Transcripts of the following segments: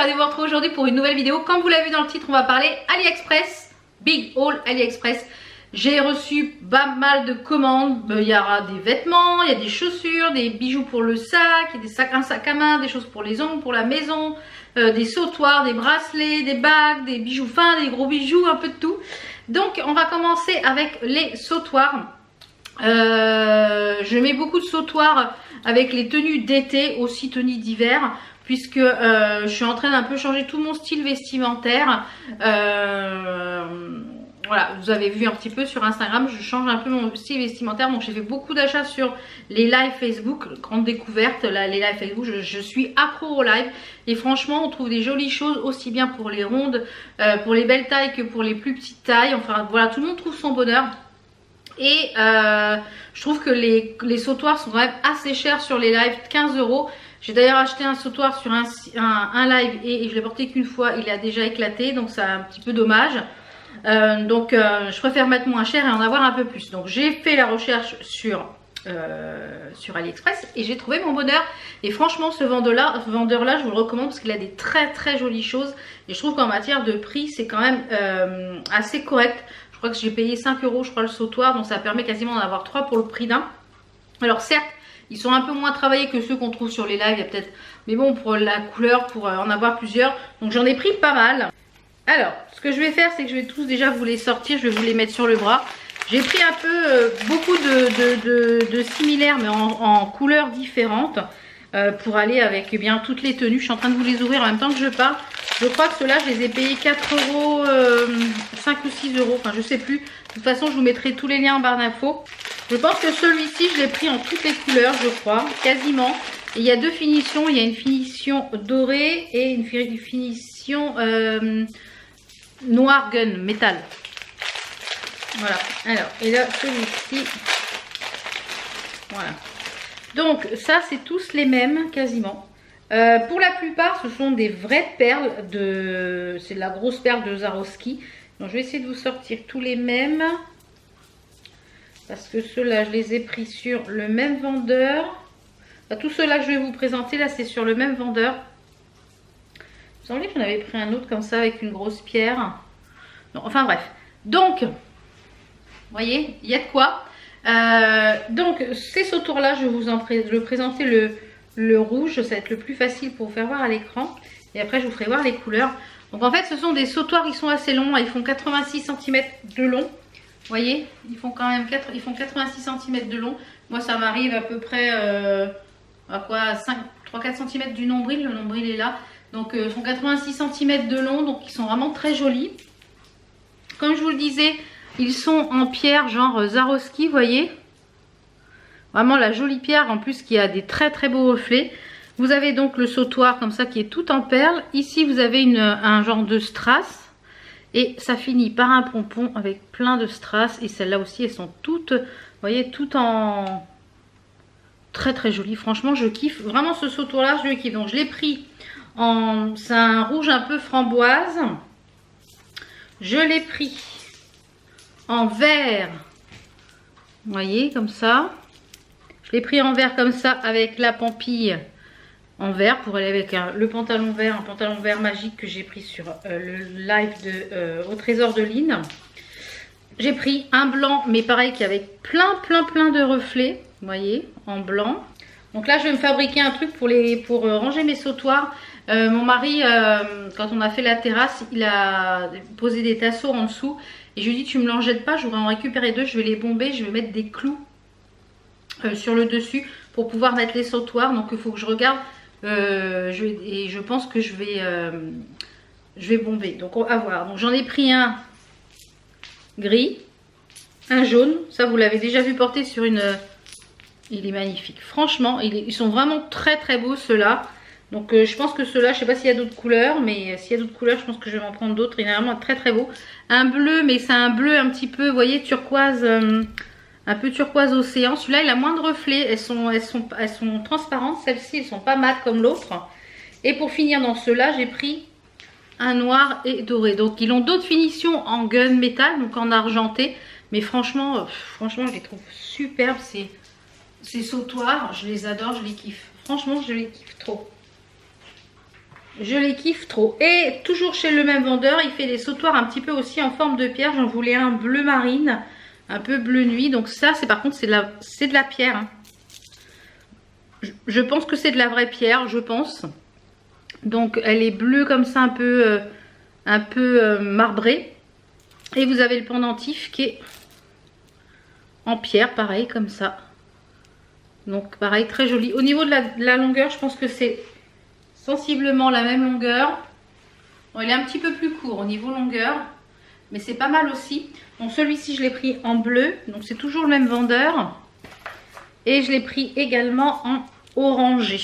ravie de vous retrouver aujourd'hui pour une nouvelle vidéo. Comme vous l'avez vu dans le titre, on va parler AliExpress, Big Haul AliExpress. J'ai reçu pas mal de commandes. Il y aura des vêtements, il y a des chaussures, des bijoux pour le sac, il y a des sacs, un sac à main, des choses pour les ongles, pour la maison, des sautoirs, des bracelets, des bagues, des bijoux fins, des gros bijoux, un peu de tout. Donc on va commencer avec les sautoirs. Je mets beaucoup de sautoirs avec les tenues d'été, aussi tenues d'hiver, puisque je suis en train d'un peu changer tout mon style vestimentaire. Voilà, vous avez vu un petit peu sur Instagram, je change un peu mon style vestimentaire. Donc j'ai fait beaucoup d'achats sur les lives Facebook, grande découverte, là, les lives Facebook, je suis accro aux lives. Et franchement, on trouve des jolies choses aussi bien pour les rondes, pour les belles tailles que pour les plus petites tailles. Enfin voilà, tout le monde trouve son bonheur. Et je trouve que les sautoirs sont quand même assez chers sur les lives, 15 €. J'ai d'ailleurs acheté un sautoir sur un live et je l'ai porté qu'une fois, il a déjà éclaté, donc c'est un petit peu dommage. Je préfère mettre moins cher et en avoir un peu plus. Donc j'ai fait la recherche sur AliExpress et j'ai trouvé mon bonheur. Et franchement, ce vendeur-là, je vous le recommande parce qu'il a des très jolies choses. Et je trouve qu'en matière de prix, c'est quand même assez correct. Je crois que j'ai payé 5 € je crois le sautoir, donc ça permet quasiment d'en avoir 3 pour le prix d'un. Alors certes, ils sont un peu moins travaillés que ceux qu'on trouve sur les lives, il y a peut-être, mais bon, pour la couleur, pour en avoir plusieurs. Donc j'en ai pris pas mal. Alors, ce que je vais faire, c'est que je vais tous déjà vous les sortir, je vais vous les mettre sur le bras. J'ai pris un peu beaucoup de similaires, mais en couleurs différentes, pour aller avec eh bien toutes les tenues. Je suis en train de vous les ouvrir en même temps que je parle. Je crois que ceux-là, je les ai payés 4 €, 5 ou 6 €, enfin je sais plus. De toute façon, je vous mettrai tous les liens en barre d'infos. Je pense que celui-ci, je l'ai pris en toutes les couleurs, je crois, quasiment. Et il y a deux finitions, il y a une finition dorée et une finition noir gun, métal. Voilà, alors, et là, celui-ci, voilà. Donc, ça, c'est tous les mêmes, quasiment. Pour la plupart, ce sont des vraies perles c'est de la grosse perle de Swarovski. Donc, je vais essayer de vous sortir tous les mêmes. Parce que ceux-là, je les ai pris sur le même vendeur. Enfin, tous ceux-là que je vais vous présenter, là, c'est sur le même vendeur. Il me semblait que j'en avais pris un autre comme ça, avec une grosse pierre. Non, enfin, bref. Donc, vous voyez, il y a de quoi. Donc, ces sautoirs-là, je vais vous présenter le rouge. Ça va être le plus facile pour vous faire voir à l'écran. Et après, je vous ferai voir les couleurs. Donc, en fait, ce sont des sautoirs qui sont assez longs. Ils font 86 cm de long. Vous voyez, ils font quand même 86 cm de long. Moi, ça m'arrive à peu près à quoi, 3-4 cm du nombril. Le nombril est là. Donc, ils font 86 cm de long. Donc, ils sont vraiment très jolis. Comme je vous le disais, ils sont en pierre genre Swarovski, vous voyez. Vraiment la jolie pierre en plus qui a des très beaux reflets. Vous avez donc le sautoir comme ça qui est tout en perles. Ici, vous avez un genre de strass. Et ça finit par un pompon avec plein de strass. Et celles-là aussi, elles sont toutes, vous voyez, toutes en très jolies. Franchement, je kiffe. Vraiment, ce sautoir-là, je le kiffe. Donc, je l'ai pris en... C'est un rouge un peu framboise. Je l'ai pris en vert. Vous voyez, comme ça. Je l'ai pris en vert comme ça avec la pampille en vert pour aller avec le pantalon vert, un pantalon vert magique que j'ai pris sur le live au Trésor de Lynn. J'ai pris un blanc, mais pareil, qui avait plein de reflets, vous voyez, en blanc. Donc là, je vais me fabriquer un truc pour ranger mes sautoirs. Mon mari, quand on a fait la terrasse, il a posé des tasseaux en dessous. Et je lui ai dit, tu me l'en jettes pas, je voudrais en récupérer deux, je vais les bomber, je vais mettre des clous sur le dessus pour pouvoir mettre les sautoirs. Donc il faut que je regarde. Et je pense que je vais bomber. Donc on va voir. Donc j'en ai pris un gris, un jaune. Ça vous l'avez déjà vu porter sur une... Il est magnifique. Franchement, ils sont vraiment très beaux ceux-là. Donc je pense que ceux-là, je sais pas s'il y a d'autres couleurs, mais s'il y a d'autres couleurs, je pense que je vais m'en prendre d'autres. Il est vraiment très beau. Un bleu, mais c'est un bleu un petit peu, vous voyez, turquoise. Un peu turquoise océan. Celui-là, il a moins de reflets. Elles sont transparentes. Celles-ci, elles sont pas mates comme l'autre. Et pour finir dans ceux-là, j'ai pris un noir et doré. Donc, ils ont d'autres finitions en gun métal, donc en argenté. Mais franchement, je les trouve superbes. Ces sautoirs, je les adore, je les kiffe. Franchement, je les kiffe trop. Je les kiffe trop. Et toujours chez le même vendeur, il fait des sautoirs un petit peu aussi en forme de pierre. J'en voulais un bleu marine, un peu bleu nuit. Donc ça, c'est par contre, c'est de la pierre. Hein. Je pense que c'est de la vraie pierre, je pense. Donc elle est bleue comme ça, un peu marbrée. Et vous avez le pendentif qui est en pierre, pareil, comme ça. Donc pareil, très joli. Au niveau de la longueur, je pense que c'est sensiblement la même longueur. Bon, il est un petit peu plus court au niveau longueur, mais c'est pas mal aussi. Donc celui-ci, je l'ai pris en bleu. Donc c'est toujours le même vendeur. Et je l'ai pris également en orangé.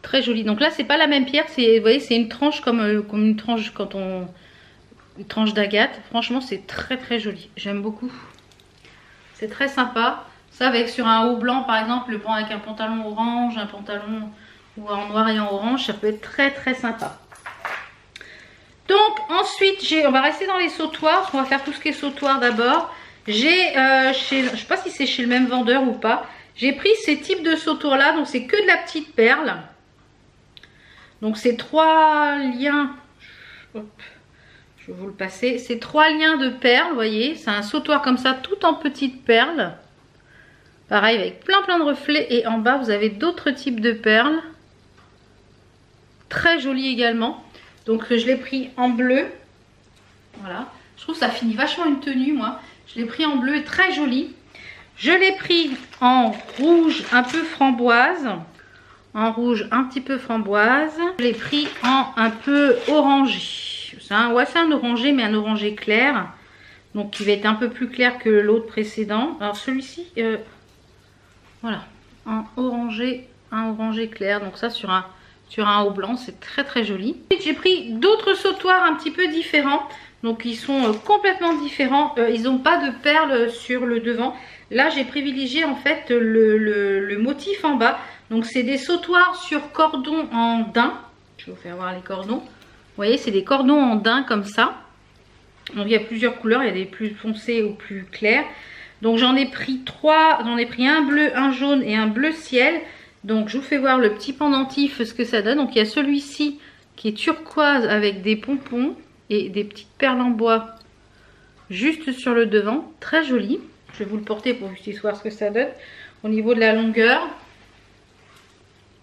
Très joli. Donc là, c'est pas la même pierre. Vous voyez, c'est une tranche comme une tranche une tranche d'agate. Franchement, c'est très très joli. J'aime beaucoup. C'est très sympa. Ça, avec sur un haut blanc, par exemple, le prendre avec un pantalon orange, un pantalon ou en noir et en orange, ça peut être très très sympa. Donc ensuite, on va rester dans les sautoirs. On va faire tout ce qui est sautoir d'abord. Je ne sais pas si c'est chez le même vendeur ou pas. J'ai pris ces types de sautoirs là. Donc c'est que de la petite perle. Donc c'est 3 liens. Hop, je vais vous le passer. C'est 3 liens de perles, vous voyez. C'est un sautoir comme ça, tout en petites perles. Pareil, avec plein de reflets. Et en bas, vous avez d'autres types de perles. Très joli également. Donc je l'ai pris en bleu. Voilà. Je trouve que ça finit vachement une tenue, moi. Je l'ai pris en bleu, très joli. Je l'ai pris en rouge un peu framboise. En rouge un petit peu framboise. Je l'ai pris en un peu orangé. C'est un orangé, mais un orangé clair. Donc qui va être un peu plus clair que l'autre précédent. Alors celui-ci, voilà. Un orangé clair. Donc ça sur un haut blanc, c'est très très joli. J'ai pris d'autres sautoirs un petit peu différents. Donc ils sont complètement différents. Ils n'ont pas de perles sur le devant. Là j'ai privilégié en fait le motif en bas. Donc c'est des sautoirs sur cordon en daim. Je vais vous faire voir les cordons. Vous voyez, c'est des cordons en daim comme ça. Donc il y a plusieurs couleurs. Il y a des plus foncés ou plus clairs. Donc j'en ai pris 3. J'en ai pris un bleu, un jaune et un bleu ciel. Donc je vous fais voir le petit pendentif, ce que ça donne. Donc il y a celui-ci qui est turquoise avec des pompons et des petites perles en bois juste sur le devant. Très joli. Je vais vous le porter pour que vous puissiez voir ce que ça donne. Au niveau de la longueur.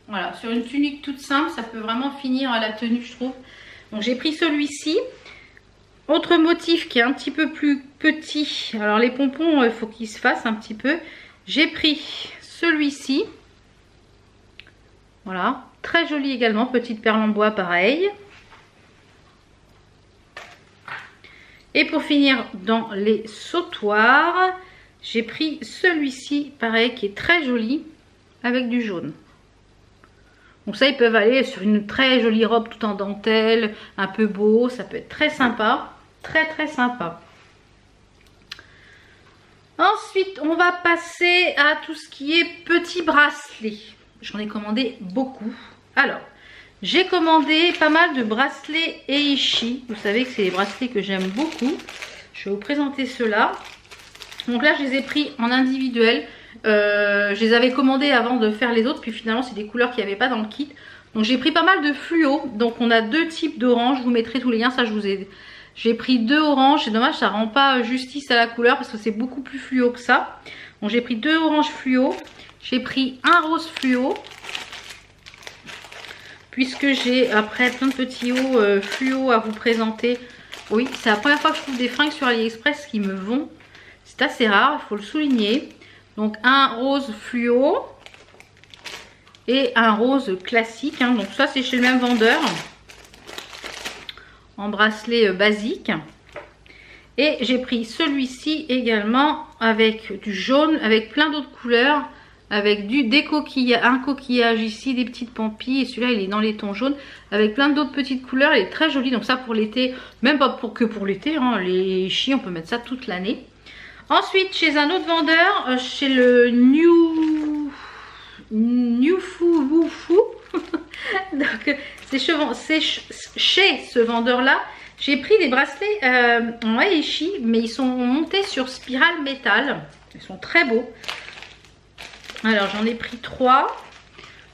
Voilà, sur une tunique toute simple, ça peut vraiment finir à la tenue, je trouve. Donc j'ai pris celui-ci. Autre motif qui est un petit peu plus petit. Alors les pompons, il faut qu'ils se fassent un petit peu. J'ai pris celui-ci. Voilà, très joli également, petite perle en bois pareil. Et pour finir dans les sautoirs, j'ai pris celui-ci, pareil, qui est très joli, avec du jaune. Donc ça, ils peuvent aller sur une très jolie robe tout en dentelle, un peu beau, ça peut être très sympa, très très sympa. Ensuite, on va passer à tout ce qui est petits bracelets. J'en ai commandé beaucoup. Alors, j'ai commandé pas mal de bracelets Eishi. Vous savez que c'est des bracelets que j'aime beaucoup. Je vais vous présenter ceux-là. Donc là, je les ai pris en individuel. Je les avais commandés avant de faire les autres. Puis finalement, c'est des couleurs qu'il n'y avait pas dans le kit. Donc j'ai pris pas mal de fluo. Donc on a 2 types d'orange. Je vous mettrai tous les liens. Ça, je vous ai... J'ai pris 2 oranges. C'est dommage, ça rend pas justice à la couleur parce que c'est beaucoup plus fluo que ça. Donc j'ai pris 2 oranges fluo. J'ai pris un rose fluo. Puisque j'ai après plein de petits hauts fluo à vous présenter. Oui, c'est la première fois que je trouve des fringues sur AliExpress qui me vont. C'est assez rare, il faut le souligner. Donc un rose fluo. Et un rose classique. Hein. Donc ça c'est chez le même vendeur. En bracelet basique. Et j'ai pris celui-ci également avec du jaune, avec plein d'autres couleurs. Avec un coquillage ici, des petites pampilles. Et celui-là, il est dans les tons jaunes. Avec plein d'autres petites couleurs. Il est très joli. Donc ça pour l'été. Même pas que pour l'été. Hein, les chis, on peut mettre ça toute l'année. Ensuite, chez un autre vendeur. Chez le New Fu. Donc c'est chez ce vendeur-là. J'ai pris des bracelets en Eishi. Mais ils sont montés sur spirale métal. Ils sont très beaux. Alors j'en ai pris 3.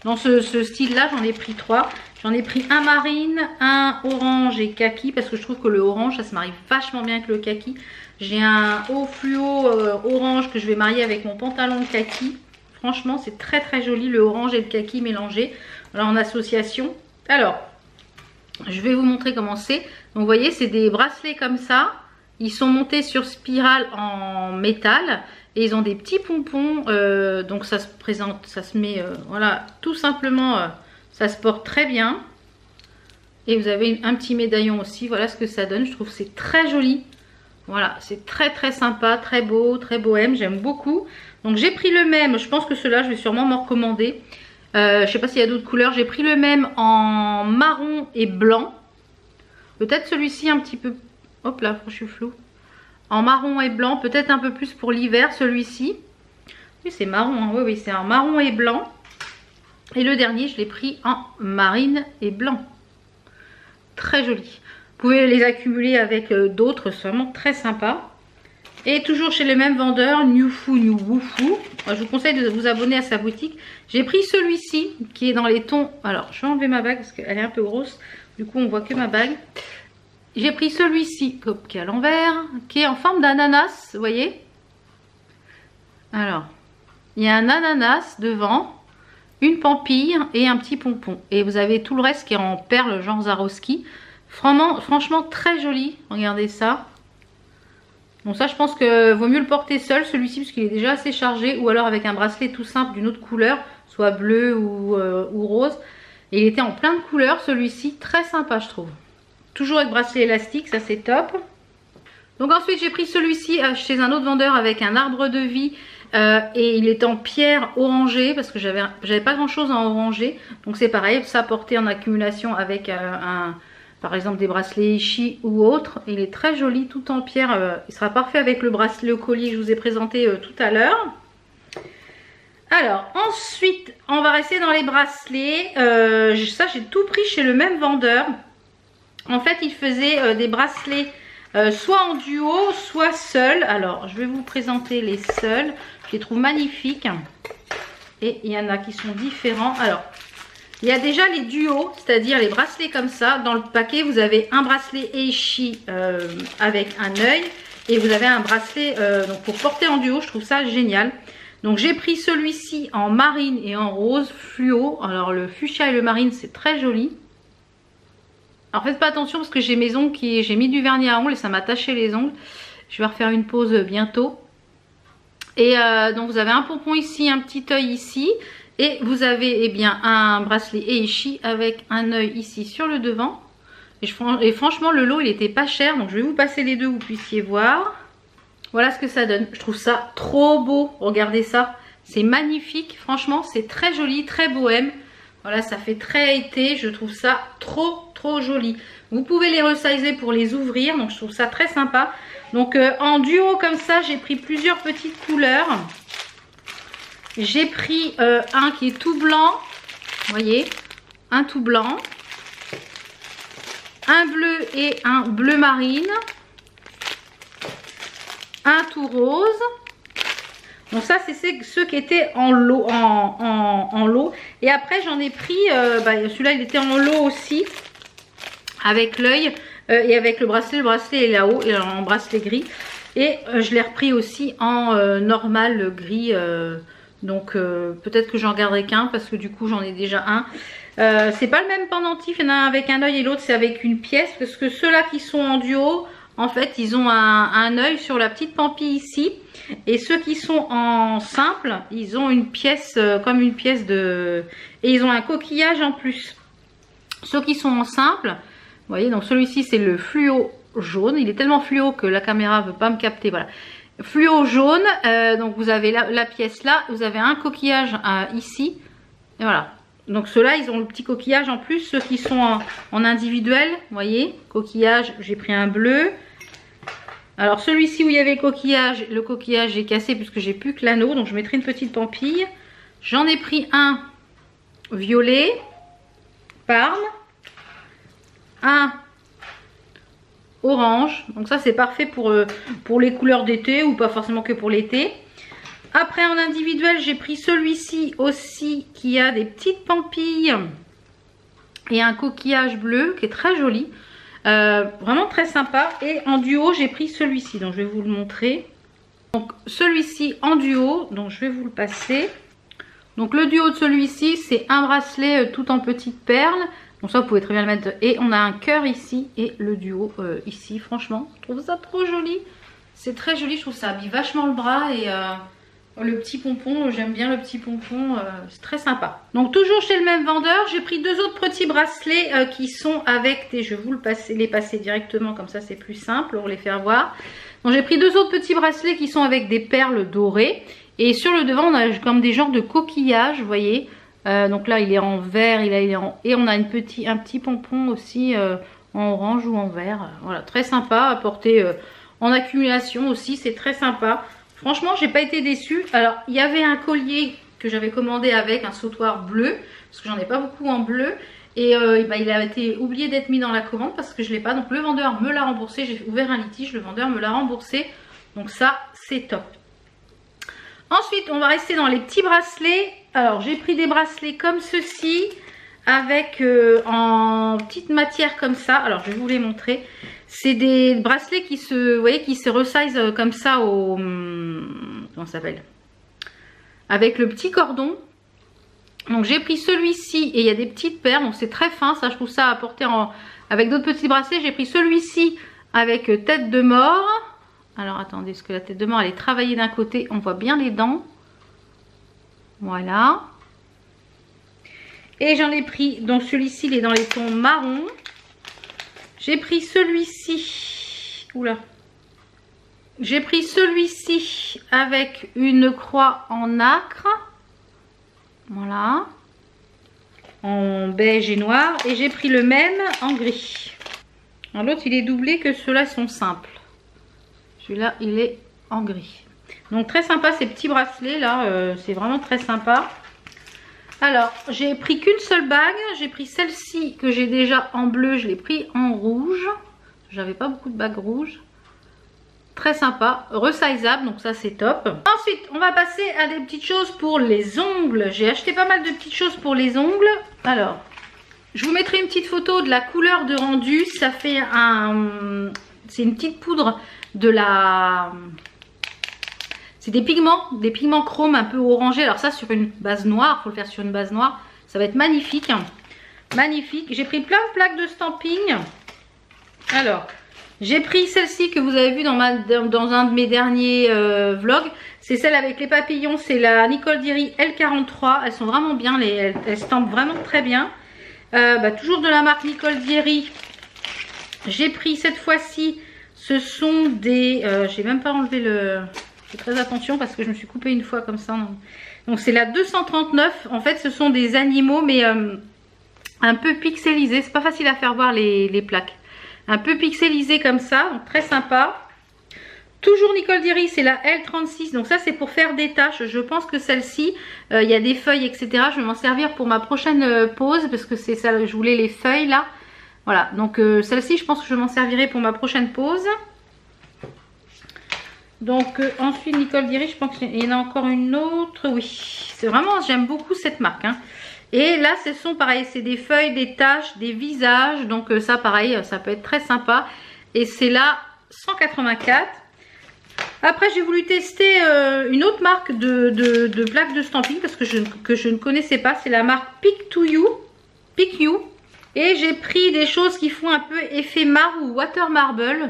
Dans ce style-là, j'en ai pris 3. J'en ai pris un marine, un orange et kaki parce que je trouve que le orange, ça se marie vachement bien avec le kaki. J'ai un haut fluo orange que je vais marier avec mon pantalon kaki. Franchement, c'est très très joli le orange et le kaki mélangés. Là, en association. Alors, je vais vous montrer comment c'est. Donc, vous voyez, c'est des bracelets comme ça. Ils sont montés sur spirale en métal. Et ils ont des petits pompons. Donc, ça se présente, ça se met, voilà, tout simplement, ça se porte très bien. Et vous avez un petit médaillon aussi. Voilà ce que ça donne. Je trouve que c'est très joli. Voilà, c'est très très sympa, très beau, très bohème. J'aime beaucoup. Donc, j'ai pris le même. Je pense que ceux-là, je vais sûrement m'en recommander. Je sais pas s'il y a d'autres couleurs. J'ai pris le même en marron et blanc. Peut-être celui-ci un petit peu... Hop là, je suis floue. En marron et blanc. Peut-être un peu plus pour l'hiver, celui-ci. Oui, c'est marron. Hein. Oui, c'est en marron et blanc. Et le dernier, je l'ai pris en marine et blanc. Très joli. Vous pouvez les accumuler avec d'autres. C'est vraiment très sympa. Et toujours chez le même vendeur, New Fu New Wufu. Je vous conseille de vous abonner à sa boutique. J'ai pris celui-ci qui est dans les tons. Alors, je vais enlever ma bague parce qu'elle est un peu grosse. Du coup, on voit que ma bague. J'ai pris celui-ci qui est à l'envers, qui est en forme d'ananas. Vous voyez? Alors, il y a un ananas devant, une pampille et un petit pompon. Et vous avez tout le reste qui est en perles, genre Swarovski. Franchement, très joli. Regardez ça. Bon, ça, je pense que vaut mieux le porter seul, celui-ci, parce qu'il est déjà assez chargé. Ou alors avec un bracelet tout simple d'une autre couleur, soit bleu ou rose. Et il était en plein de couleurs, celui-ci. Très sympa, je trouve. Toujours avec bracelet élastique, ça c'est top. Donc ensuite, j'ai pris celui-ci chez un autre vendeur avec un arbre de vie. Et il est en pierre orangée, parce que j'avais pas grand-chose en orangé. Donc c'est pareil, ça porté en accumulation avec par exemple des bracelets Ishi ou autre. Il est très joli, tout en pierre. Il sera parfait avec le bracelet, le collier que je vous ai présenté tout à l'heure. Alors ensuite, on va rester dans les bracelets. Ça, j'ai tout pris chez le même vendeur. En fait, il faisait des bracelets soit en duo, soit seuls. Alors, je vais vous présenter les seuls. Je les trouve magnifiques. Et il y en a qui sont différents. Alors, il y a déjà les duos, c'est-à-dire les bracelets comme ça. Dans le paquet, vous avez un bracelet Eishi avec un œil. Et vous avez un bracelet donc pour porter en duo. Je trouve ça génial. Donc, j'ai pris celui-ci en marine et en rose fluo. Alors, le fuchsia et le marine, c'est très joli. Alors, faites pas attention parce que j'ai mes ongles j'ai mis du vernis à ongles et ça m'a taché les ongles. Je vais refaire une pause bientôt. Et donc, vous avez un pompon ici, un petit œil ici. Et vous avez bien un bracelet Eishi avec un œil ici sur le devant. Et franchement, le lot, il était pas cher. Donc, je vais vous passer les deux, vous puissiez voir. Voilà ce que ça donne. Je trouve ça trop beau. Regardez ça. C'est magnifique. Franchement, c'est très joli, très bohème. Voilà, ça fait très été. Je trouve ça trop joli. Vous pouvez les resizer pour les ouvrir. Donc, je trouve ça très sympa. Donc, en duo comme ça, j'ai pris plusieurs petites couleurs. J'ai pris un qui est tout blanc, vous voyez, un tout blanc, un bleu et un bleu marine, un tout rose. Donc ça, c'est ceux qui étaient en lot. En lot. Et après, j'en ai pris, celui-là, il était en lot aussi, avec l'œil et avec le bracelet. Le bracelet est là-haut, et en bracelet gris. Et je l'ai repris aussi en normal gris. Donc peut-être que j'en garderai qu'un parce que du coup j'en ai déjà un. C'est pas le même pendentif, il y en a un avec un œil et l'autre c'est avec une pièce. Parce que ceux-là qui sont en duo, en fait ils ont un œil sur la petite pampille ici. Et ceux qui sont en simple, ils ont une pièce comme une pièce de... Et ils ont un coquillage en plus. Ceux qui sont en simple, vous voyez, donc celui-ci c'est le fluo jaune. Il est tellement fluo que la caméra ne veut pas me capter, voilà. Fluo jaune, donc vous avez la pièce là, vous avez un coquillage ici, et voilà. Donc ceux-là, ils ont le petit coquillage en plus. Ceux qui sont en individuel, vous voyez, coquillage, j'ai pris un bleu. Alors celui-ci où il y avait le coquillage j'ai cassé puisque j'ai plus que l'anneau, donc je mettrai une petite pampille. J'en ai pris un violet, parme, un orange, donc ça c'est parfait pour les couleurs d'été ou pas forcément que pour l'été. Après en individuel, j'ai pris celui-ci aussi qui a des petites pampilles et un coquillage bleu qui est très joli. Vraiment très sympa. Et en duo, j'ai pris celui-ci. Donc je vais vous le montrer. Donc celui-ci en duo, donc je vais vous le passer. Donc le duo de celui-ci, c'est un bracelet tout en petites perles. Donc ça, vous pouvez très bien le mettre. Et on a un cœur ici et le duo ici. Franchement, je trouve ça trop joli. C'est très joli, je trouve ça habille vachement le bras. Et le petit pompon, j'aime bien le petit pompon. C'est très sympa. Donc toujours chez le même vendeur, j'ai pris deux autres petits bracelets qui sont avec des... Je vais vous les passer directement, comme ça c'est plus simple pour les faire voir. Donc j'ai pris deux autres petits bracelets qui sont avec des perles dorées. Et sur le devant, on a comme des genres de coquillages, vous voyez. Donc là, il est en vert, et on a un petit pompon aussi en orange ou en vert. Voilà, très sympa à porter en accumulation aussi, c'est très sympa. Franchement, j'ai pas été déçue. Alors, il y avait un collier que j'avais commandé avec un sautoir bleu, parce que j'en ai pas beaucoup en bleu. Et il a été oublié d'être mis dans la commande parce que je l'ai pas. Donc le vendeur me l'a remboursé. J'ai ouvert un litige, le vendeur me l'a remboursé. Donc ça, c'est top. Ensuite, on va rester dans les petits bracelets. Alors, j'ai pris des bracelets comme ceci, avec en petite matière comme ça. Alors, je vais vous les montrer. C'est des bracelets qui se, vous voyez, qui se resize comme ça au... Comment ça s'appelle? Avec le petit cordon. Donc, j'ai pris celui-ci et il y a des petites perles. Donc, c'est très fin. Ça, je trouve ça à porter avec d'autres petits bracelets. J'ai pris celui-ci avec tête de mort. Alors attendez, parce que la tête de mort elle est travaillée d'un côté, on voit bien les dents. Voilà. Et j'en ai pris, donc celui-ci il est dans les tons marron. J'ai pris celui-ci. Oula. J'ai pris celui-ci avec une croix en nacre. Voilà. En beige et noir. Et j'ai pris le même en gris. L'autre il est doublé, que ceux-là sont simples. Celui-là, il est en gris. Donc, très sympa ces petits bracelets là. C'est vraiment très sympa. Alors, j'ai pris qu'une seule bague. J'ai pris celle-ci que j'ai déjà en bleu. Je l'ai pris en rouge. J'avais pas beaucoup de bagues rouges. Très sympa. Resizable. Donc, ça, c'est top. Ensuite, on va passer à des petites choses pour les ongles. J'ai acheté pas mal de petites choses pour les ongles. Alors, je vous mettrai une petite photo de la couleur de rendu. Ça fait un... C'est une petite poudre de la... C'est des pigments chrome un peu orangés. Alors ça sur une base noire, il faut le faire sur une base noire. Ça va être magnifique. Magnifique. J'ai pris plein de plaques de stamping. Alors, j'ai pris celle-ci que vous avez vue dans un de mes derniers vlogs. C'est celle avec les papillons. C'est la Nicole Thierry L43. Elles sont vraiment bien. Elles stampent vraiment très bien. Toujours de la marque Nicole Thierry. J'ai pris cette fois-ci... Ce sont des... j'ai même pas enlevé le... Fais très attention parce que je me suis coupée une fois comme ça. Non. Donc c'est la 239. En fait, ce sont des animaux, mais un peu pixelisés. C'est pas facile à faire voir les plaques. Un peu pixelisés comme ça. Donc très sympa. Toujours Nicole Thierry, c'est la L36. Donc ça, c'est pour faire des taches. Je pense que celle-ci, il y a des feuilles, etc. Je vais m'en servir pour ma prochaine pause parce que c'est ça, je voulais les feuilles là. Voilà, donc celle-ci, je pense que je m'en servirai pour ma prochaine pause. Donc ensuite, Nicole Thierry, je pense qu'il y en a encore une autre. Oui, c'est vraiment, j'aime beaucoup cette marque. Hein. Et là, ce sont pareil, c'est des feuilles, des taches, des visages. Donc ça, pareil, ça peut être très sympa. Et c'est là 184. Après, j'ai voulu tester une autre marque de plaques de stamping parce que je ne connaissais pas. C'est la marque Pick You. Et j'ai pris des choses qui font un peu effet marbre ou water marble. Vous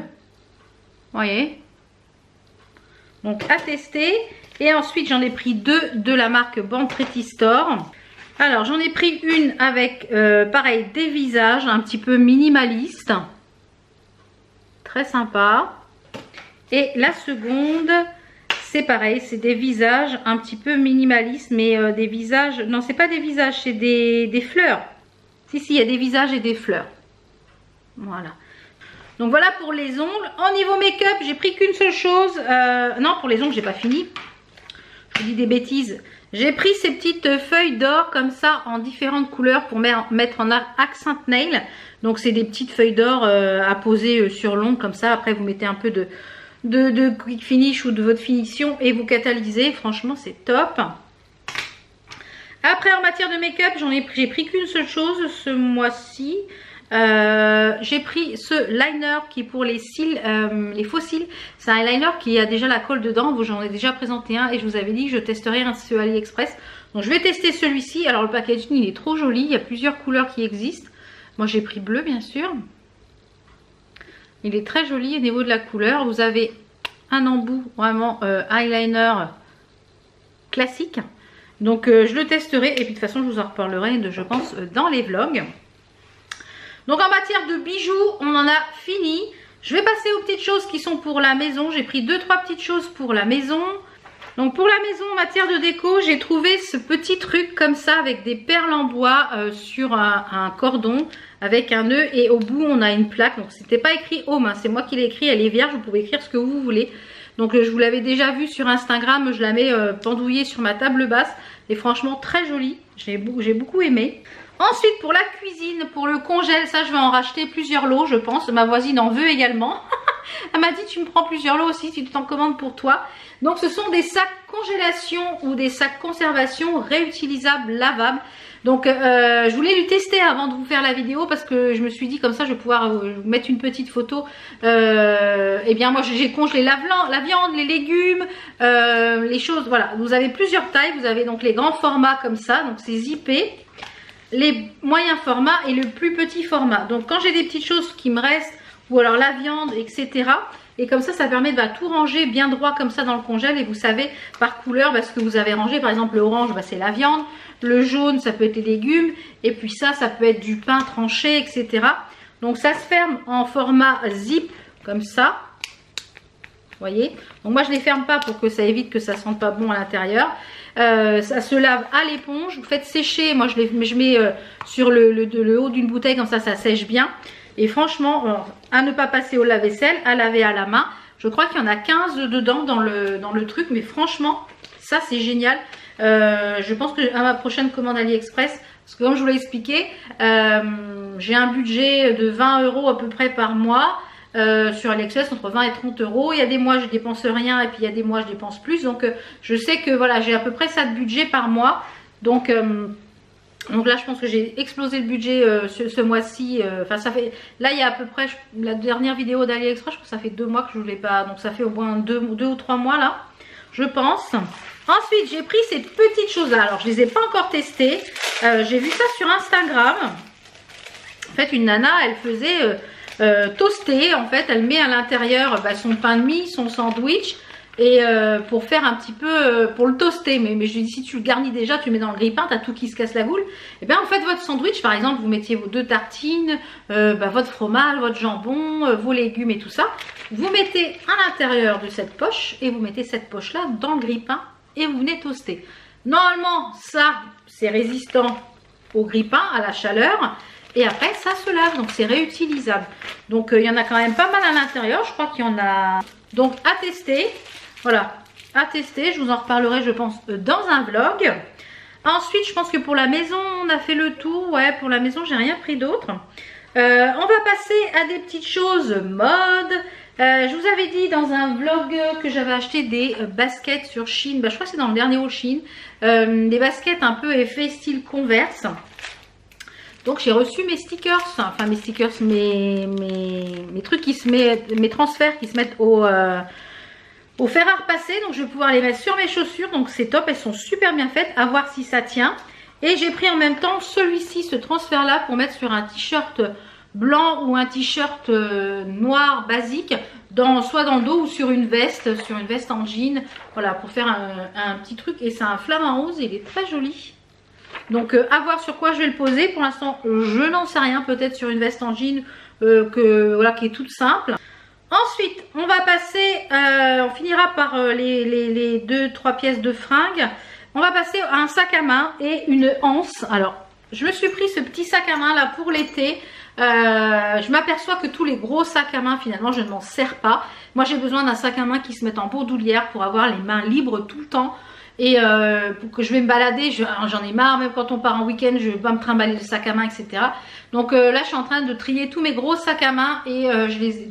voyez. Donc à tester. Et ensuite j'en ai pris deux de la marque Banpretti Store. Alors j'en ai pris une avec pareil des visages un petit peu minimalistes. Très sympa. Et la seconde c'est pareil, c'est des visages un petit peu minimalistes. Mais des visages, non c'est pas des visages, c'est des fleurs. Si, il y a des visages et des fleurs. Voilà. Donc voilà pour les ongles. En niveau make-up, j'ai pris qu'une seule chose. Non, pour les ongles, j'ai pas fini. Je vous dis des bêtises. J'ai pris ces petites feuilles d'or comme ça en différentes couleurs pour mettre en accent nail. Donc c'est des petites feuilles d'or à poser sur l'ongle comme ça. Après, vous mettez un peu de quick finish ou de votre finition et vous catalysez. Franchement, c'est top. Après, en matière de make-up, j'ai pris qu'une seule chose ce mois-ci. J'ai pris ce liner qui est pour les cils, les faux cils. C'est un liner qui a déjà la colle dedans. J'en ai déjà présenté un et je vous avais dit que je testerai un sur AliExpress. Donc je vais tester celui-ci. Alors le packaging il est trop joli. Il y a plusieurs couleurs qui existent. Moi j'ai pris bleu bien sûr. Il est très joli au niveau de la couleur. Vous avez un embout vraiment eyeliner classique. Donc je le testerai et puis de toute façon je vous en reparlerai je pense dans les vlogs. Donc en matière de bijoux, on en a fini. Je vais passer aux petites choses qui sont pour la maison. J'ai pris 2-3 petites choses pour la maison. Donc pour la maison, en matière de déco, j'ai trouvé ce petit truc comme ça avec des perles en bois sur un cordon avec un nœud et au bout on a une plaque. Donc c'était pas écrit home, hein, c'est moi qui l'ai écrit, elle est vierge, vous pouvez écrire ce que vous voulez. Donc je vous l'avais déjà vu sur Instagram, je la mets pendouillée sur ma table basse et franchement très jolie, j'ai beaucoup aimé. Ensuite pour la cuisine, pour le congèle, ça je vais en racheter plusieurs lots je pense, ma voisine en veut également. Elle m'a dit tu me prends plusieurs lots aussi si tu t'en commandes pour toi. Donc ce sont des sacs congélation ou des sacs conservation réutilisables, lavables. Donc je voulais le tester avant de vous faire la vidéo parce que je me suis dit comme ça je vais pouvoir vous mettre une petite photo. Et bien moi j'ai congelé la viande, les légumes, les choses, voilà. Vous avez plusieurs tailles, vous avez donc les grands formats comme ça, donc c'est zippé. Les moyens formats et le plus petit format. Donc quand j'ai des petites choses qui me restent, ou alors la viande, etc. Et comme ça, ça permet de tout ranger bien droit comme ça dans le congèle. Et vous savez par couleur ce que vous avez rangé. Par exemple le orange, c'est la viande. Le jaune, ça peut être les légumes. Et puis ça peut être du pain tranché, etc. Donc ça se ferme en format zip comme ça. Vous voyez. Donc moi je ne les ferme pas pour que ça évite que ça sente pas bon à l'intérieur. Ça se lave à l'éponge, vous faites sécher, moi je mets sur le haut d'une bouteille comme ça sèche bien. Et franchement, à ne pas passer au lave-vaisselle, à laver à la main. Je crois qu'il y en a 15 dedans dans le truc, mais franchement, ça c'est génial. Je pense que à ma prochaine commande AliExpress, parce que comme je vous l'ai expliqué, j'ai un budget de 20 € à peu près par mois. Sur AliExpress entre 20 et 30 €. Il y a des mois je dépense rien et puis il y a des mois je dépense plus. Donc je sais que voilà, j'ai à peu près ça de budget par mois. Donc là je pense que j'ai explosé le budget ce mois-ci. Enfin ça fait, là il y a à peu près la dernière vidéo d'AliExpress, je crois que ça fait 2 mois que je ne l'ai pas. Donc ça fait au moins 2 ou 3 mois là, je pense. Ensuite j'ai pris ces petites choses là. Alors je les ai pas encore testées. J'ai vu ça sur Instagram. En fait une nana elle faisait... toasté, en fait elle met à l'intérieur son pain de mie, son sandwich et pour faire un petit peu pour le toaster, mais je dis si tu le garnis déjà, tu le mets dans le grille-pain, t'as tout qui se casse la goule. Et bien en fait votre sandwich par exemple, vous mettiez vos 2 tartines, votre fromage, votre jambon, vos légumes et tout ça, vous mettez à l'intérieur de cette poche et vous mettez cette poche là dans le grille-pain et vous venez toaster. Normalement ça c'est résistant au grille-pain, à la chaleur. Et après ça se lave, donc c'est réutilisable. Donc il y en a quand même pas mal à l'intérieur, je crois qu'il y en a. Donc à tester, voilà, à tester, je vous en reparlerai je pense dans un vlog. Ensuite je pense que pour la maison on a fait le tour, ouais pour la maison j'ai rien pris d'autre. On va passer à des petites choses mode. Je vous avais dit dans un vlog que j'avais acheté des baskets sur Shein, je crois que c'est dans le dernier haul Shein, des baskets un peu effet style Converse. Donc j'ai reçu mes stickers, enfin mes stickers, mes trucs qui se mettent, mes transferts qui se mettent au fer à repasser. Donc je vais pouvoir les mettre sur mes chaussures, donc c'est top, elles sont super bien faites, à voir si ça tient. Et j'ai pris en même temps celui-ci, ce transfert là, pour mettre sur un t-shirt blanc ou un t-shirt noir basique, soit dans le dos ou sur une veste en jean. Voilà, pour faire un petit truc. Et c'est un flamant rose, il est très joli. Donc à voir sur quoi je vais le poser. Pour l'instant je n'en sais rien, peut-être sur une veste en jean voilà, qui est toute simple. Ensuite on va passer, on finira par les 2-3 pièces de fringues. On va passer à un sac à main et une anse. Alors je me suis pris ce petit sac à main là pour l'été. Je m'aperçois que tous les gros sacs à main finalement je ne m'en sers pas. Moi j'ai besoin d'un sac à main qui se mette en bourdoulière pour avoir les mains libres tout le temps. et pour que je vais me balader, j'en ai marre, même quand on part en week-end, je vais pas me trimballer le sac à main, etc. Donc là, je suis en train de trier tous mes gros sacs à main et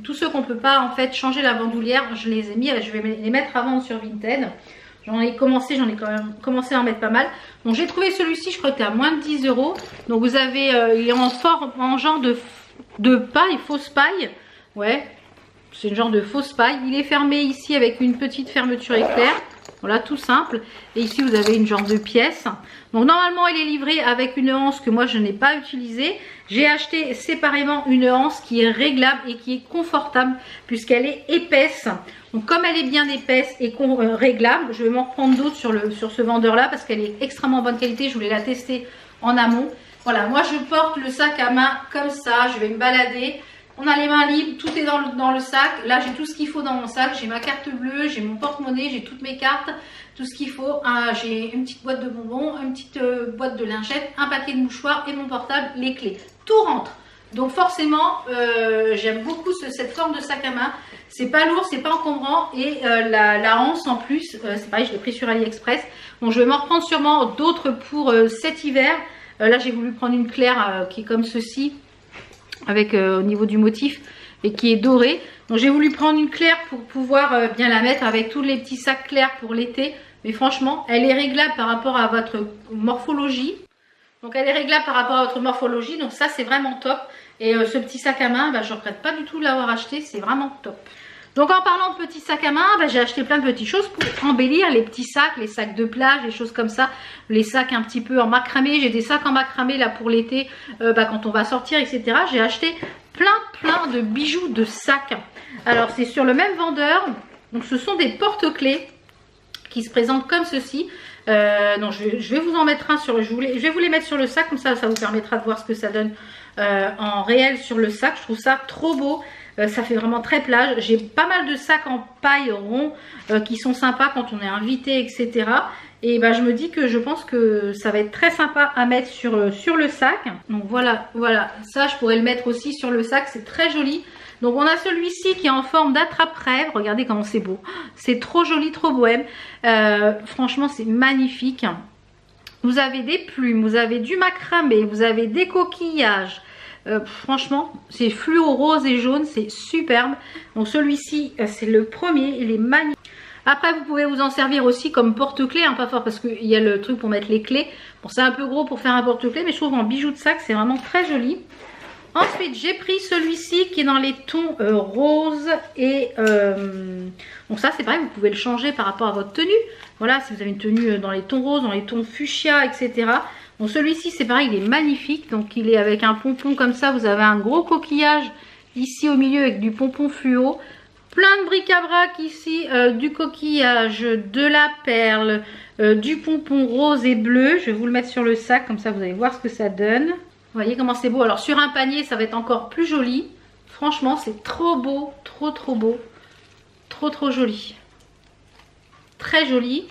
tous ceux qu'on peut pas en fait changer la bandoulière, je les ai mis, je vais les mettre à vendre sur Vinted. J'en ai quand même commencé à en mettre pas mal. Donc j'ai trouvé celui-ci, je crois que c'était à moins de 10 €. Donc vous avez, il est en genre de paille, fausse paille. Ouais, c'est une genre de fausse paille. Il est fermé ici avec une petite fermeture éclair. Voilà, tout simple. Et ici, vous avez une genre de pièce. Donc normalement, il est livré avec une anse que moi, je n'ai pas utilisée. J'ai acheté séparément une anse qui est réglable et qui est confortable puisqu'elle est épaisse. Donc comme elle est bien épaisse et réglable, je vais m'en reprendre d'autres sur ce vendeur-là parce qu'elle est extrêmement bonne qualité. Je voulais la tester en amont. Voilà, moi, je porte le sac à main comme ça. Je vais me balader. On a les mains libres, tout est dans le sac. Là, j'ai tout ce qu'il faut dans mon sac. J'ai ma carte bleue, j'ai mon porte-monnaie, j'ai toutes mes cartes, tout ce qu'il faut. J'ai une petite boîte de bonbons, une petite boîte de lingettes, un paquet de mouchoirs et mon portable, les clés. Tout rentre. Donc forcément, j'aime beaucoup cette forme de sac à main. C'est pas lourd, c'est pas encombrant. Et la anse en plus, c'est pareil, je l'ai pris sur AliExpress. Donc je vais m'en reprendre sûrement d'autres pour cet hiver. Là, j'ai voulu prendre une claire qui est comme ceci, avec au niveau du motif et qui est dorée. Donc j'ai voulu prendre une claire pour pouvoir bien la mettre avec tous les petits sacs clairs pour l'été. Mais franchement, elle est réglable par rapport à votre morphologie. Donc elle est réglable par rapport à votre morphologie. Donc ça, c'est vraiment top. Et ce petit sac à main, je ne regrette pas du tout de l'avoir acheté. C'est vraiment top. Donc en parlant de petits sacs à main, j'ai acheté plein de petites choses pour embellir les petits sacs, les sacs de plage, les choses comme ça, les sacs un petit peu en macramé. J'ai des sacs en macramé là pour l'été, quand on va sortir, etc. J'ai acheté plein de bijoux de sacs. Alors c'est sur le même vendeur, donc ce sont des porte-clés qui se présentent comme ceci. Donc je vais vous en mettre un sur, je vais vous les mettre sur le sac, comme ça vous permettra de voir ce que ça donne en réel sur le sac. Je trouve ça trop beau. Ça fait vraiment très plage. J'ai pas mal de sacs en paille rond qui sont sympas quand on est invité, etc. Et je me dis que je pense que ça va être très sympa à mettre sur le sac. Donc voilà, ça je pourrais le mettre aussi sur le sac, c'est très joli. Donc on a celui-ci qui est en forme d'attrape-rêve. Regardez comment c'est beau. C'est trop joli, trop bohème. Franchement, c'est magnifique. Vous avez des plumes, vous avez du macramé, vous avez des coquillages. Franchement, c'est fluo rose et jaune, c'est superbe. Donc celui-ci, c'est le premier, il est magnifique. Après, vous pouvez vous en servir aussi comme porte-clés, pas fort parce qu'il y a le truc pour mettre les clés. Bon, c'est un peu gros pour faire un porte-clés, mais je trouve en bijoux de sac, c'est vraiment très joli. Ensuite, j'ai pris celui-ci qui est dans les tons roses et donc ça, c'est pareil, vous pouvez le changer par rapport à votre tenue. Voilà, si vous avez une tenue dans les tons roses, dans les tons fuchsia, etc. Donc celui-ci, c'est pareil, il est magnifique. Donc il est avec un pompon comme ça. Vous avez un gros coquillage ici au milieu avec du pompon fluo. Plein de bric-à-brac ici, du coquillage, de la perle, du pompon rose et bleu. Je vais vous le mettre sur le sac, comme ça vous allez voir ce que ça donne. Vous voyez comment c'est beau. Alors sur un panier, ça va être encore plus joli. Franchement, c'est trop beau, trop beau. Trop joli. Très joli.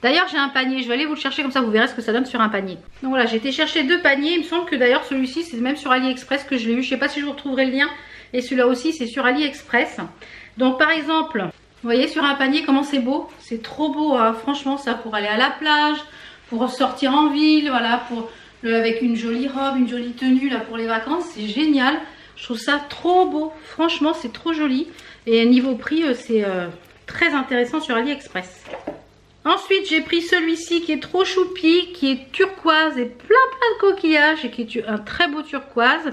D'ailleurs, j'ai un panier. Je vais aller vous le chercher comme ça, vous verrez ce que ça donne sur un panier. Donc voilà, j'ai été chercher 2 paniers. Il me semble que d'ailleurs celui-ci, c'est même sur AliExpress que je l'ai eu. Je ne sais pas si je vous retrouverai le lien. Et celui-là aussi, c'est sur AliExpress. Donc par exemple, vous voyez sur un panier comment c'est beau. C'est trop beau, hein. Franchement, ça pour aller à la plage, pour sortir en ville, voilà, avec une jolie robe, une jolie tenue là pour les vacances. C'est génial. Je trouve ça trop beau. Franchement, c'est trop joli. Et niveau prix, c'est très intéressant sur AliExpress. Ensuite, j'ai pris celui-ci qui est trop choupi, qui est turquoise et plein de coquillages et qui est un très beau turquoise.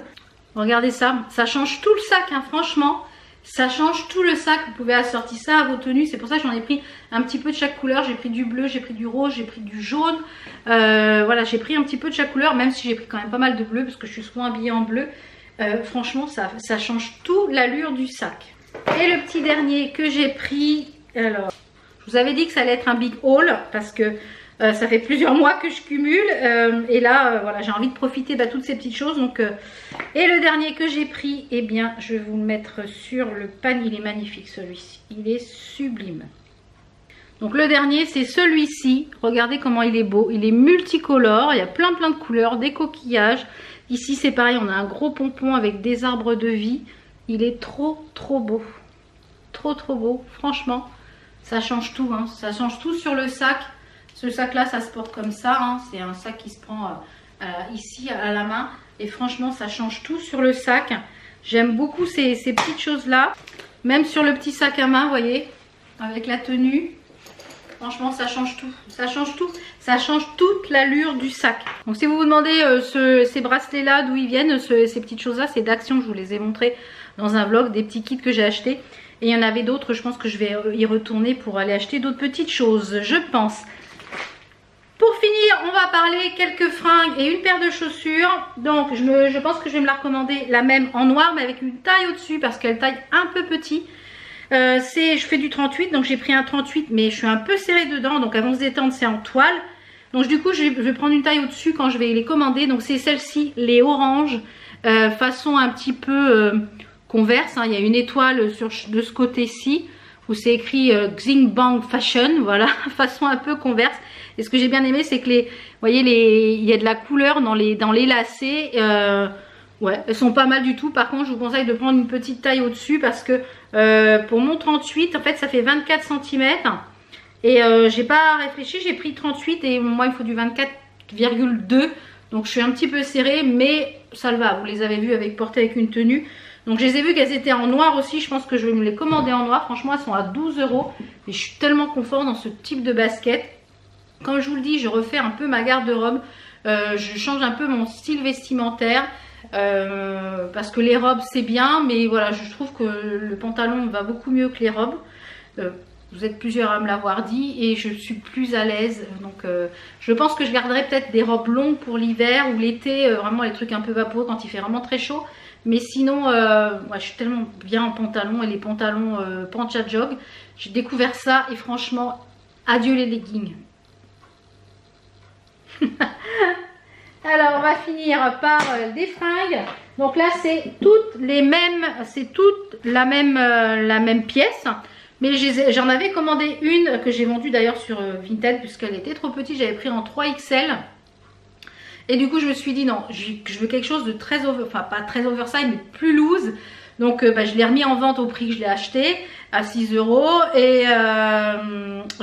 Regardez ça, ça change tout le sac, hein, franchement. Ça change tout le sac, vous pouvez assortir ça à vos tenues. C'est pour ça que j'en ai pris un petit peu de chaque couleur. J'ai pris du bleu, j'ai pris du rose, j'ai pris du jaune. Voilà, j'ai pris un petit peu de chaque couleur, même si j'ai pris quand même pas mal de bleu parce que je suis souvent habillée en bleu. Franchement, ça change tout l'allure du sac. Et le petit dernier que j'ai pris, alors... Je vous avais dit que ça allait être un big haul parce que ça fait plusieurs mois que je cumule et là voilà, j'ai envie de profiter de toutes ces petites choses. Donc, et le dernier que j'ai pris, eh bien je vais vous le mettre sur le panier. Il est magnifique celui-ci, il est sublime. Donc le dernier c'est celui-ci, regardez comment il est beau, il est multicolore, il y a plein de couleurs, des coquillages. Ici c'est pareil, on a un gros pompon avec des arbres de vie. Il est trop beau, trop beau, franchement. Ça change tout, hein. Ça change tout sur le sac. Ce sac là, ça se porte comme ça, hein. C'est un sac qui se prend ici à la main. Et franchement, ça change tout sur le sac. J'aime beaucoup ces petites choses là. Même sur le petit sac à main, vous voyez, avec la tenue. Franchement, ça change tout. Ça change tout. Ça change toute l'allure du sac. Donc si vous vous demandez ces bracelets là, d'où ils viennent, ces petites choses là, c'est d'Action. Je vous les ai montrés dans un vlog, des petits kits que j'ai achetés. Et il y en avait d'autres, je pense que je vais y retourner pour aller acheter d'autres petites choses, je pense. Pour finir, on va parler quelques fringues et une paire de chaussures. Donc je pense que je vais me la recommander, la même en noir, mais avec une taille au-dessus parce qu'elle taille un peu petit. Je fais du 38, donc j'ai pris un 38, mais je suis un peu serrée dedans, donc elles vont se détendre, c'est en toile. Donc du coup, je vais prendre une taille au-dessus quand je vais les commander. Donc c'est celle-ci, les oranges, façon un petit peu Converse. Hein. Il y a une étoile de ce côté-ci où c'est écrit Xing Bang Fashion, voilà, façon un peu Converse. Et ce que j'ai bien aimé, c'est que vous voyez, il y a de la couleur dans les lacets. Ouais, elles sont pas mal du tout. Par contre, je vous conseille de prendre une petite taille au-dessus parce que pour mon 38, en fait, ça fait 24 cm. Et j'ai pas réfléchi, j'ai pris 38 et moi, il faut du 24,2. Donc, je suis un petit peu serrée, mais ça le va. Vous les avez vues portées avec une tenue. Donc, je les ai vues qu'elles étaient en noir aussi. Je pense que je vais me les commander en noir. Franchement, elles sont à 12 €. Et je suis tellement confort dans ce type de basket. Comme je vous le dis, je refais un peu ma garde-robe. Je change un peu mon style vestimentaire. Parce que les robes c'est bien, mais voilà, je trouve que le pantalon va beaucoup mieux que les robes. Vous êtes plusieurs à me l'avoir dit et je suis plus à l'aise. Donc je pense que je garderai peut-être des robes longues pour l'hiver ou l'été, vraiment les trucs un peu vaporeux quand il fait vraiment très chaud. Mais sinon, ouais, je suis tellement bien en pantalon et les pantalons pancha jog. J'ai découvert ça et franchement, adieu les leggings. Alors on va finir par des fringues. Donc là c'est toutes les mêmes, c'est toute la même pièce. Mais j'en avais commandé une que j'ai vendue d'ailleurs sur Vinted puisqu'elle était trop petite. J'avais pris en 3XL. Et du coup je me suis dit non, je veux quelque chose de très enfin pas très oversize mais plus loose. Donc je l'ai remis en vente au prix que je l'ai acheté à 6 €. Et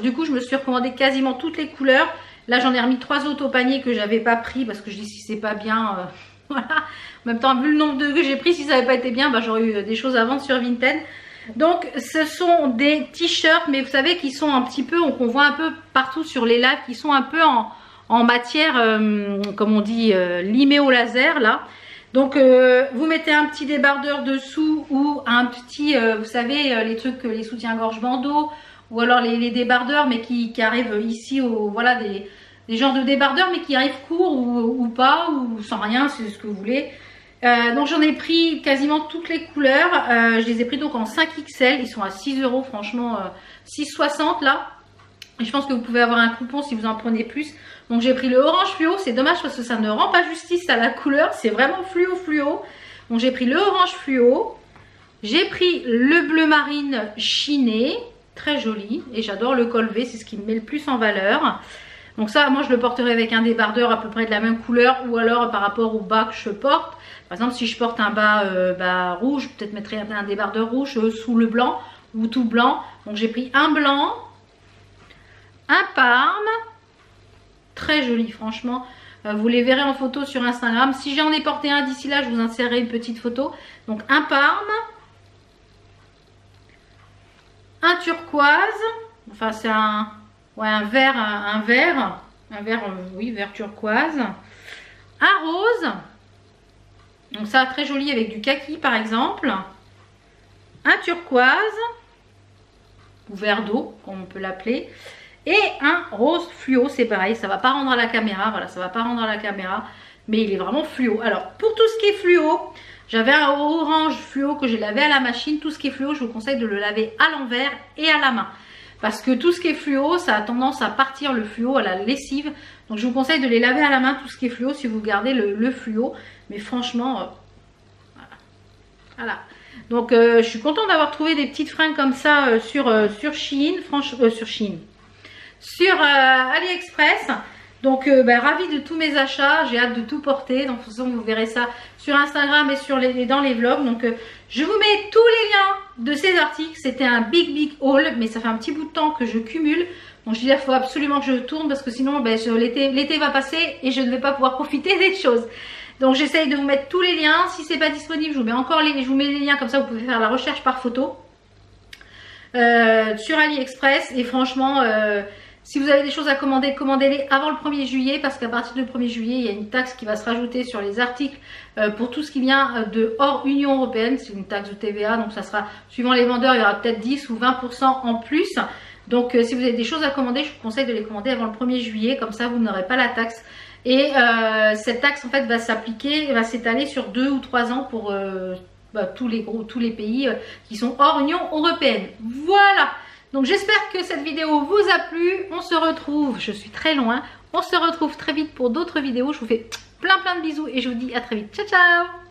du coup je me suis recommandé quasiment toutes les couleurs. Là j'en ai remis 3 autres au panier que j'avais pas pris parce que je dis si c'est pas bien, voilà. En même temps vu le nombre que j'ai pris, si ça n'avait pas été bien, j'aurais eu des choses à vendre sur Vinted. Donc ce sont des t-shirts, mais vous savez qui sont un petit peu, qu'on voit un peu partout sur les lives, qui sont un peu en matière, comme on dit, limée au laser là. Donc vous mettez un petit débardeur dessous ou un petit, vous savez, les trucs, les soutiens-gorge bandeau. Ou alors les débardeurs mais qui arrivent ici, voilà des genres de débardeurs mais qui arrivent courts ou pas ou sans rien, c'est ce que vous voulez. Donc j'en ai pris quasiment toutes les couleurs. Je les ai pris donc en 5XL, ils sont à 6 €, franchement 6,60 là. Et je pense que vous pouvez avoir un coupon si vous en prenez plus. Donc j'ai pris le orange fluo, c'est dommage parce que ça ne rend pas justice à la couleur, c'est vraiment fluo. Donc j'ai pris le orange fluo, j'ai pris le bleu marine chiné. Très joli et j'adore le col V, c'est ce qui me met le plus en valeur. Donc ça, moi je le porterai avec un débardeur à peu près de la même couleur ou alors par rapport au bas que je porte. Par exemple si je porte un bas rouge, peut-être mettrai un débardeur rouge sous le blanc ou tout blanc. Donc j'ai pris un blanc, un parme, très joli franchement. Vous les verrez en photo sur Instagram. Si j'en ai porté un d'ici là, je vous insérerai une petite photo. Donc un parme. Un turquoise, enfin c'est un vert, oui, vert turquoise. Un rose, donc ça très joli avec du kaki par exemple. Un turquoise, ou vert d'eau comme on peut l'appeler. Et un rose fluo, c'est pareil, ça va pas rendre à la caméra, voilà, ça va pas rendre à la caméra. Mais il est vraiment fluo. Alors pour tout ce qui est fluo, j'avais un orange fluo que j'ai lavé à la machine. Tout ce qui est fluo, je vous conseille de le laver à l'envers et à la main. Parce que tout ce qui est fluo, ça a tendance à partir le fluo à la lessive. Donc je vous conseille de les laver à la main, tout ce qui est fluo, si vous gardez le fluo. Mais franchement, voilà. Donc je suis contente d'avoir trouvé des petites fringues comme ça sur Shein. Sur AliExpress. Donc ravi de tous mes achats, j'ai hâte de tout porter. Donc de toute façon vous verrez ça sur Instagram et dans les vlogs. Donc je vous mets tous les liens de ces articles. C'était un big haul, mais ça fait un petit bout de temps que je cumule. Donc je dis il faut absolument que je tourne parce que sinon l'été va passer et je ne vais pas pouvoir profiter des choses. Donc j'essaye de vous mettre tous les liens. Si c'est pas disponible, je vous mets les liens, comme ça vous pouvez faire la recherche par photo sur AliExpress. Et franchement, si vous avez des choses à commander, commandez-les avant le 1er juillet, parce qu'à partir du 1er juillet, il y a une taxe qui va se rajouter sur les articles pour tout ce qui vient de hors Union Européenne. C'est une taxe de TVA, donc ça sera, suivant les vendeurs, il y aura peut-être 10 ou 20% en plus. Donc si vous avez des choses à commander, je vous conseille de les commander avant le 1er juillet, comme ça vous n'aurez pas la taxe. Et cette taxe en fait va s'appliquer, va s'étaler sur 2 ou 3 ans pour tous les pays qui sont hors Union Européenne. Voilà. Donc j'espère que cette vidéo vous a plu. On se retrouve, je suis très loin, on se retrouve très vite pour d'autres vidéos. Je vous fais plein de bisous et je vous dis à très vite. Ciao ciao.